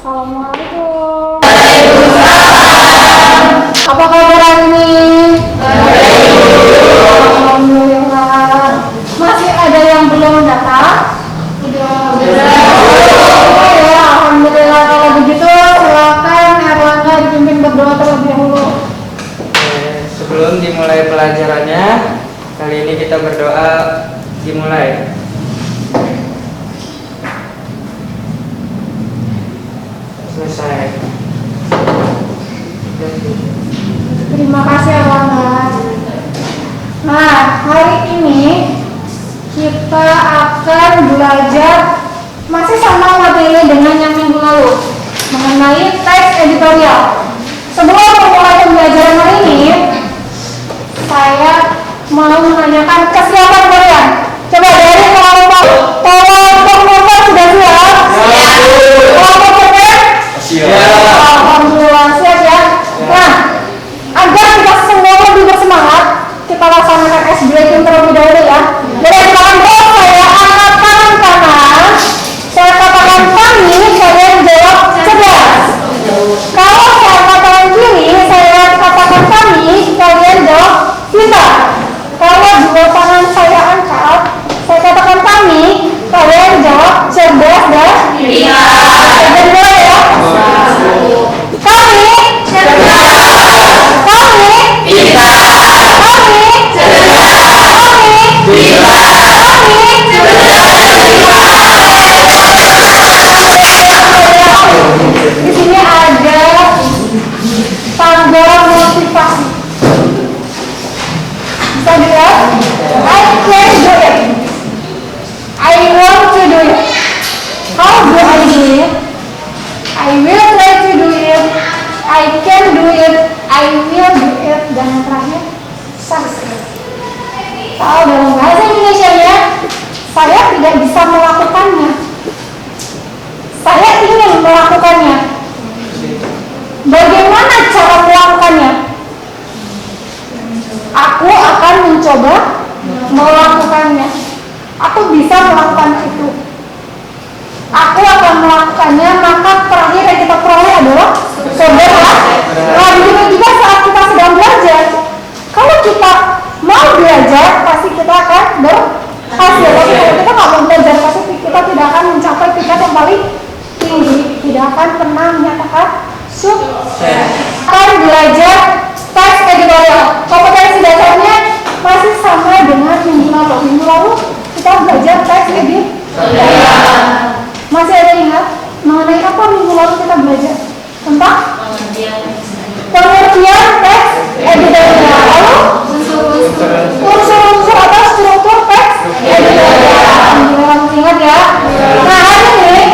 Assalamualaikum. Apa kabar hari ini? Alhamdulillah. Masih ada yang belum datang? Sudah. Ya, alhamdulillah. Kalau begitu silakan Erlangga dipimpin berdoa terlebih dahulu. Sebelum dimulai pelajarannya, kali ini kita berdoa dimulai. Selesai. Terima kasih Erlangga. Nah, hari ini kita akan belajar masih sama materi dengan yang minggu lalu mengenai teks editorial. Sebelum memulai pembelajaran hari ini, saya mau menanyakan kesiapan kalian. Coba dari kelompok nomor sudah siap? Kelompok nomor siap. Alhamdulillah siap ya. Nah, agar kita semua lebih bersemangat, kita laksanakan ice breaking terlebih dahulu ya. Jadi tangan bawah saya angkat tangan kanan, saya katakan kami, kalian jawab cerdas. Kalau saya angkat tangan kiri, saya katakan kami, kalian jawab pintar. Kalau dua tangan saya angkat, saya katakan kami, kalian jawab cerdas dan pintar. Benar ya? Kami cerdas. Kami pintar. Kami cerdas. Kami pintar. Kami cerdas. Di sini ada tanda motivasi. Bisa dilihat? I can do it. I want to do it. How do I do it? I will try to do it. I can do it. I will do it. Dan yang terakhir, success. Kalau dalam bahasa Indonesia-nya, saya tidak bisa melakukannya. Saya ingin melakukannya. Bagaimana cara melakukannya? Aku akan mencoba melakukannya. Aku bisa melakukan itu. Aku akan melakukannya, maka terakhir yang kita peroleh adalah saudara. Nah, begitu juga saat kita sedang belajar. Kalau kita mau belajar, pasti kita akan berhasil. Tapi kalau kita nggak mau belajar, pasti kita tidak akan mencapai tingkat yang paling tinggi. Tidak akan pernah menyatakan sukses. Akan belajar teks editorial. Kompetensi dasarnya masih sama dengan minggu lalu. Minggu lalu kita belajar teks editorial. Masih ada ingat mengenai apa minggu lalu kita belajar? Tentang pengertian teks editorial. Lalu unsur-unsur atau struktur teks editorial. Alhamdulillah masih ingat ya. Nah, hari ini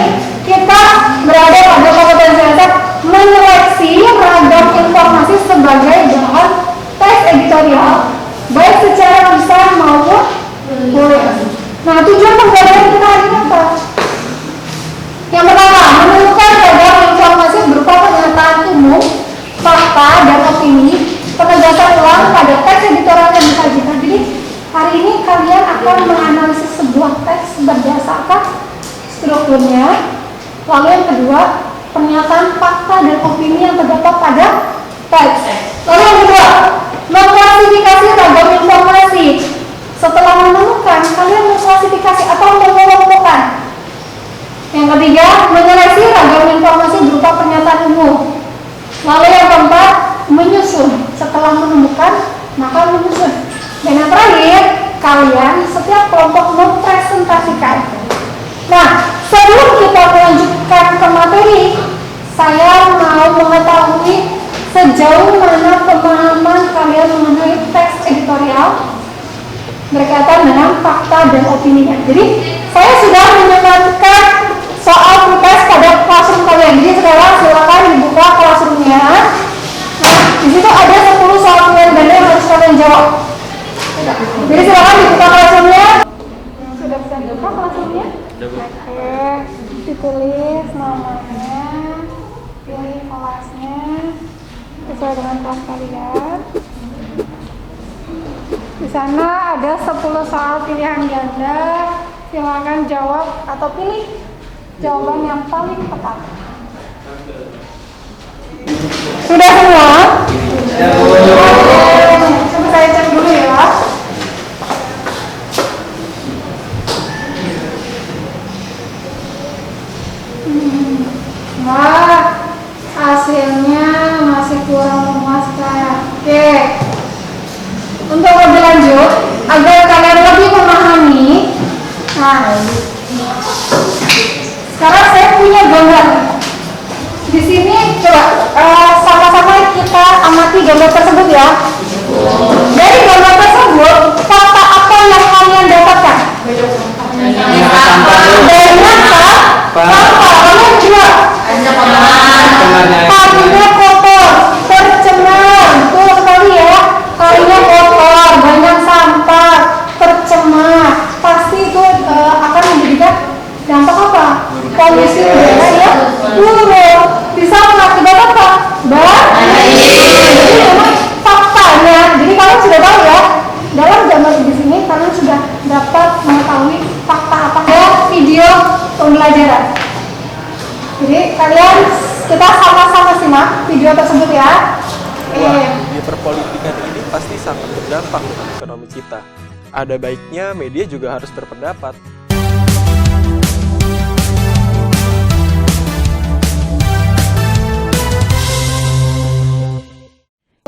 kita berada pada kompetensi dasar menyeleksi ragam informasi sebagai bahan teks editorial, baik secara lisan maupun tulis. Nah, tujuan pembelajaran kita hari ini apa? Yang pertama, menemukan ragam informasi berupa pernyataan umum, fakta, dan opini, penegasan ulang pada teks editorial yang disajikan. Jadi, hari ini kalian akan menganalisis sebuah teks berdasarkan strukturnya. Lalu yang kedua, pernyataan fakta dan opini yang terdapat pada teks. Lalu yang kedua, mengklasifikasi ragam informasi. Setelah menemukan, kalian mengklasifikasi atau mengelompokkan. Yang ketiga, menyeleksi ragam informasi berupa pernyataan umum. Lalu yang keempat, menyusun. Setelah menemukan, maka menyusun. Dan yang terakhir, kalian setiap kelompok mempresentasikan. Nah, sebelum kita melanjutkan ke materi, saya mau mengetahui sejauh mana pemahaman kalian mengenai teks editorial berkaitan dengan fakta dan opininya. Jadi, saya sudah menyematkan soal tes pada classroom kalian. Jadi sekarang silakan dibuka classroomnya. Nah, di situ ada 10 soal pilihan ganda yang harus kalian jawab. Jadi silakan dibuka classroomnya. Sudah bisa dibuka classroomnya? Oke, ditulis namanya, pilih kelasnya sesuai dengan kelas kalian. Di sana ada 10 soal pilihan ganda. Silakan jawab atau pilih jawaban yang paling tepat. Sudah semua? Ya, Bu. Coba saya cek dulu ya. Wah, hasilnya masih kurang memuaskan. Oke. Untuk lebih lanjut, agar kalian lebih memahami, nah, sekarang saya punya gambar. Di sini coba sama-sama kita amati gambar tersebut ya. Dari gambar tersebut, fakta apa yang kalian dapatkan? Banyak sampah. Kalian juga kalinya kotor, tercemar. Tuh sekali ya. Kalinya kotor, banyak sampah, tercemar. Pasti itu akan menjadikan dampak apa? Polusi udara ya. Bisa mengakibatkan apa? Jadi memang faktanya. Jadi kalian sudah tahu ya. Dalam gambar di sini kalian sudah dapat mengetahui fakta apa ya video pembelajaran. Jadi kalian kita sama-sama simak video tersebut ya. Di perpolitikan ini pasti sangat berdampak dengan ekonomi kita. Ada baiknya media juga harus berpendapat.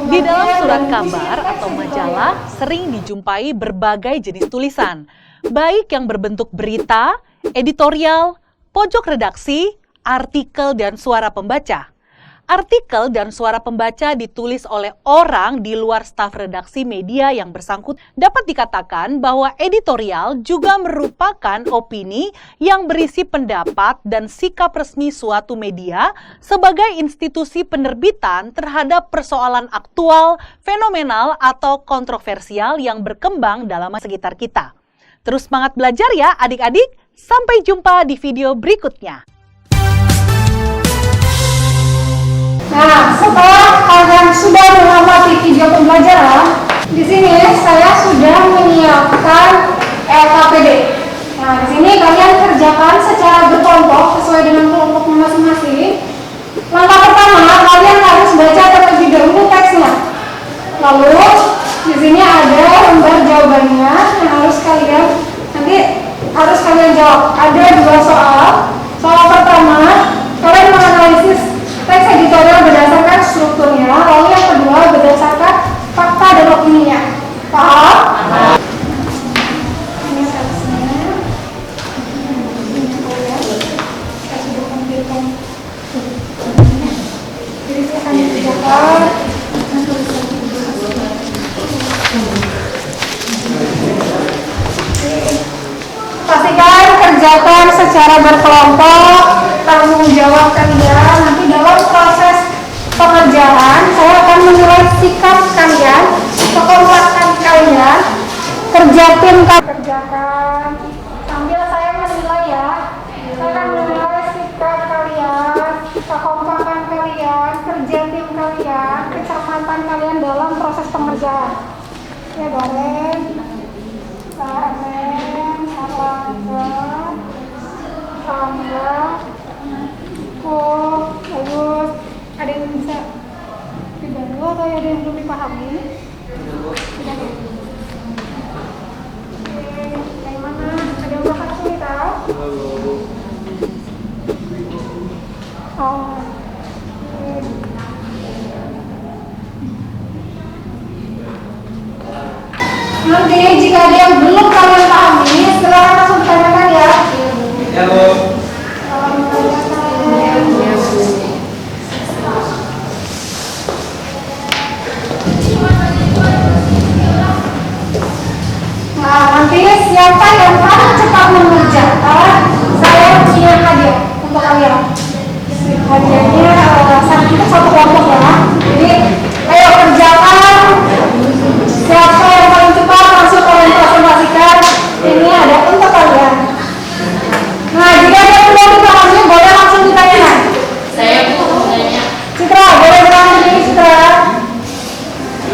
Di dalam surat kabar atau majalah sering dijumpai berbagai jenis tulisan, baik yang berbentuk berita, editorial, pojok redaksi, artikel, dan suara pembaca. Artikel dan suara pembaca ditulis oleh orang di luar staf redaksi media yang bersangkutan. Dapat dikatakan bahwa editorial juga merupakan opini yang berisi pendapat dan sikap resmi suatu media sebagai institusi penerbitan terhadap persoalan aktual, fenomenal, atau kontroversial yang berkembang dalam sekitar kita. Terus semangat belajar ya adik-adik, sampai jumpa di video berikutnya. Nah, setelah kalian sudah mengamati video pembelajaran, di sini saya sudah menyiapkan LKPD. Nah, di sini kalian kerjakan secara berkelompok sesuai dengan kelompoknya masing-masing. Langkah pertama, kalian harus baca terlebih dahulu teksnya. Lalu di sini ada lembar jawabannya yang harus kalian jawab. Ada 2 soal. Soal pertama, kalian menganalisis teks editorial berdasarkan strukturnya, lalu yang kedua berdasarkan fakta dan opininya. Paham? Ini teksnya. Saya sudah tampilkan. Jadi saya akan kerjakan. Pastikan kerjakan secara berkelompok, tanggung jawab kalian. Nanti dalam proses pengerjaan saya akan menilai sikap kalian, kekompakan kalian, kerja tim kerjakan sambil saya menilai ya. Saya akan menilai sikap kalian, kekompakan kalian, kerja tim kalian, kecermatan kalian dalam proses pengerjaan. Ya, Garen, bagus. Ada yang bisa dibantu atau ada yang belum dipahami? Tidak. Oke, dari mana? Ada yang merasa kesulitan? Oh. Nanti jika ada yang belum kalian pahami, silakan langsung ditanyakan ya. Ya, Bu. Nah, nanti siapa yang paling cepat mengerjakan, saya punya hadiah untuk kalian. Hadiahnya kita satu kelompok ya. Jadi, ayo kerjakan. Siapa yang paling cepat langsung kalian presentasikan. Ini ada untuk kalian. Nah, jika ada yang belum dipahami, boleh langsung ditanyakan. Saya nanya. Citra, boleh bertanya ini Citra.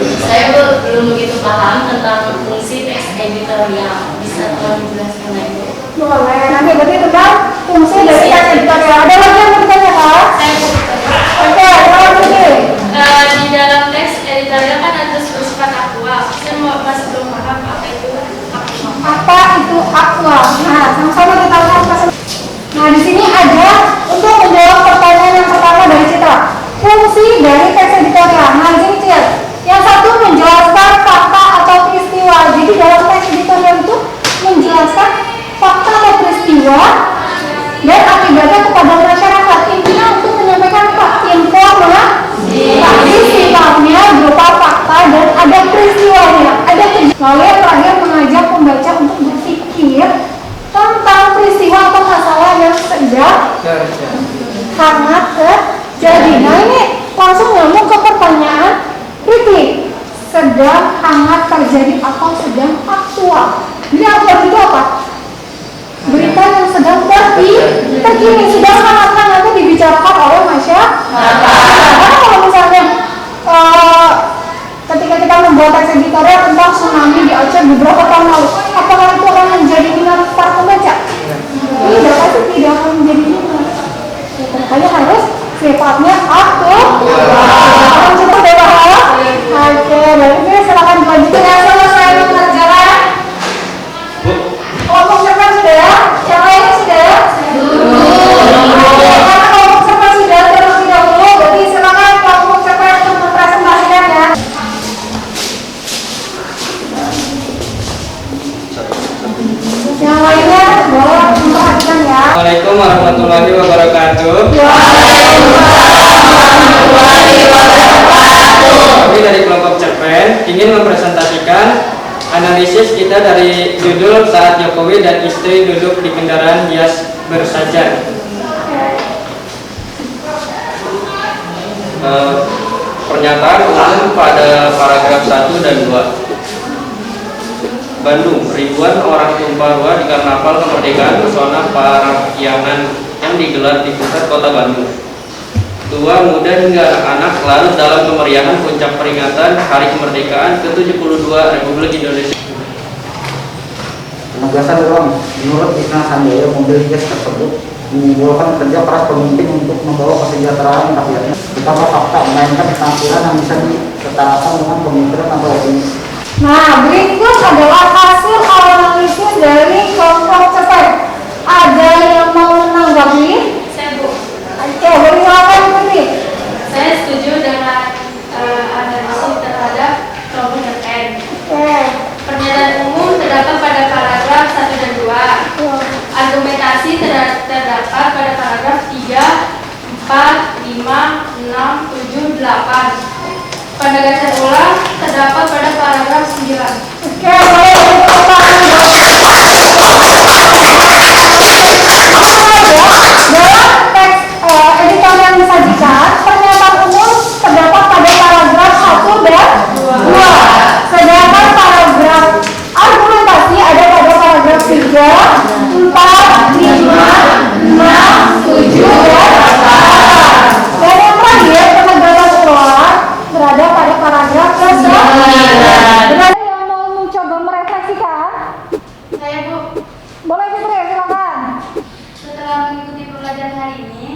Saya belum begitu paham tentang fungsi teks editorial. Bisa tolong dijelaskan lagi? Boleh, nanti berarti tentang fungsi dari teks editorial. Ada lagi yang mau ditanyakan? Saya mau bertanya. Oke, terima kasih. terjadi atau sedang aktual. Jadi aktual itu apa? Berita yang sedang terkini, sedangkan akan nanti dibicarakan oleh masyarakat. Karena kalau misalnya ketika kita membuat teks editorial tentang tsunami di Aceh beberapa tahun lalu, apakah itu akan menjadi minat para pembaca? Tidak, pasti tidak akan menjadi minat. Makanya harus sifatnya aktual. Cukup deh Pak. Oke, berarti silakan dilanjutkan ya. Selesai mengerjakan. Kelompok cermat sudah ya? Yang lainnya sudah ya? Karena kelompok cermat sudah terlebih dahulu, berarti silakan kelompok cermat untuk mempresentasikan ya. Yang lainnya boleh memperhatikan ya. Assalamualaikum warahmatullahi wabarakatuh. Kami dari kelompok cerpen ingin mempresentasikan analisis kita dari judul Saat Jokowi dan Istri Duduk di Kendaraan Hias Bersajar. Pernyataan umum pada paragraf 1 dan 2. Bandung, ribuan orang tumpah ruah di Karnaval Kemerdekaan Pesona Parahyangan yang digelar di pusat kota Bandung. Tua, muda hingga anak-anak larut dalam kemeriahan puncak peringatan Hari Kemerdekaan ke-72 Republik Indonesia. Penugasan uang, menurut Isna Sanjaya, mobil hias tersebut menimbulkan kerja keras pemimpin untuk membawa kesejahteraan rakyatnya. Betapa fakta melainkan tampilan yang bisa disetarakan dengan pemikiran atau opini. Nah, berikut adalah hasil analisis dari kelompok cerpen. Ada yang mau menanggapi? Saya Bu, Oke, silakan Putri. saya setuju dengan analisis terhadap kelompok cerpen. Oke. Pernyataan umum terdapat pada paragraf 1 dan 2. Argumentasi terdapat pada paragraf 3, 4, 5, 6, 7, 8. Penegasan ulang terdapat pada paragraf 9. Oke, boleh tepuk tangan. Dalam teks editorial yang disajikan, pernyataan umum terdapat pada paragraf 1 dan 2. Sedangkan paragraf argumentasi ada pada paragraf 3, 4, 5, 6, 7, dan 8. Dan yang terakhir, penegasan ulang berada pada paragraf 9. Ada yang mau mencoba merefleksikan? Saya Bu, Boleh Fitri, silakan. setelah mengikuti pembelajaran hari ini,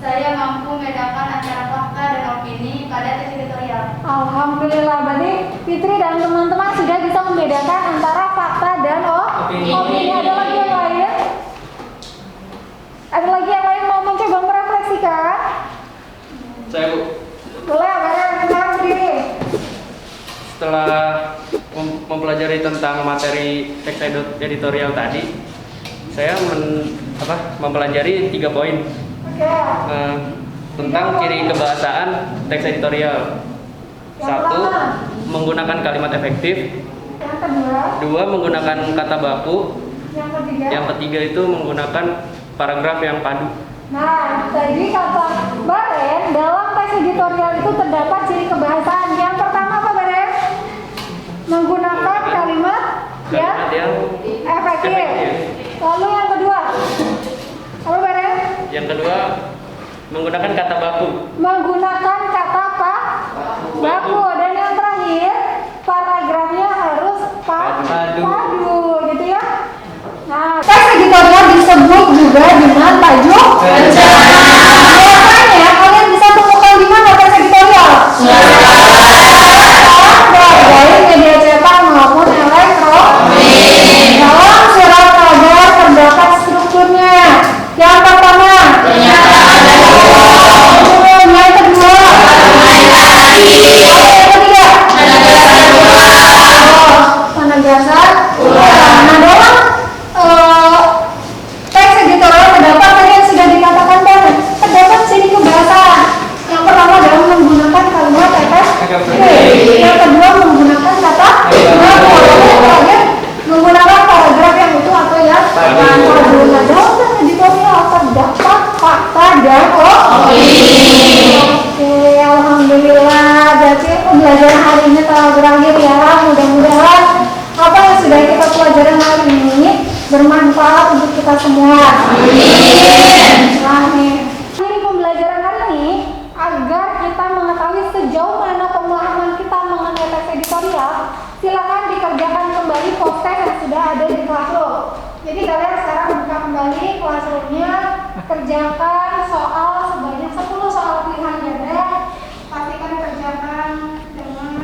saya mampu membedakan antara fakta dan opini pada teks editorial. Alhamdulillah, berarti Fitri dan teman-teman sudah bisa membedakan antara fakta dan opini. Ada lagi yang lain? Ada lagi yang lain mau mencoba merefleksikan? Saya Bu, Boleh, silakan berdiri. setelah mempelajari tentang materi teks editorial tadi, saya mempelajari 3 poin Oke. tentang ciri kebahasaan teks editorial. Yang 1. pertama. Menggunakan kalimat efektif. Yang kedua. 2. Menggunakan kata baku. Yang ketiga. Yang ketiga itu menggunakan paragraf yang padu. Nah, tadi kata Baren, dalam teks editorial itu terdapat ciri kebahasaan. Yang pertama apa Baren? Menggunakan kalimat yang efektif. Lalu yang kedua, apa Baren? Yang kedua, menggunakan kata baku. Menggunakan kata baku. Dan yang terakhir, paragrafnya harus padu, gitu ya. Nah, teks editorial disebut juga dengan tajuk rencana. Biasanya kalian bisa temukan di mana teks editorial? Baik media cetak maupun elektronik. Dalam surat kabar terdapat strukturnya. Yang pertama, pernyataan umum. Yang kedua, yang ketiga, penegasan ulang. Nah, dalam teks editorial terdapat tadi yang sudah dikatakan banget, terdapat ciri kebahasaan. Yang pertama adalah menggunakan kalimat efektif. Yang kedua menggunakan kata baku. Yang terakhir menggunakan paragraf yang utuh atau yang padu. Nah, dalam teks editorial terdapat fakta dan opini. Oke, alhamdulillah. Berarti pembelajaran hari ini telah berakhir ya. Mudah-mudahan pembelajaran hari ini bermanfaat untuk kita semua. Amin. Dari pembelajaran hari ini, agar kita mengetahui sejauh mana pemahaman kita mengenai teks editorial, silakan dikerjakan kembali poster yang sudah ada di Classroom. Jadi kalian sekarang buka kembali Classroom-nya, kerjakan soal sebanyak 10 soal pilihan ganda, pastikan kerjakan dengan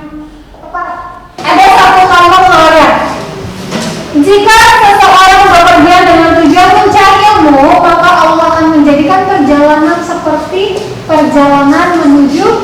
tepat. Ada satu contoh soalnya. Jika seseorang bepergian dengan tujuan mencari ilmu, maka Allah akan menjadikan perjalanan seperti perjalanan menuju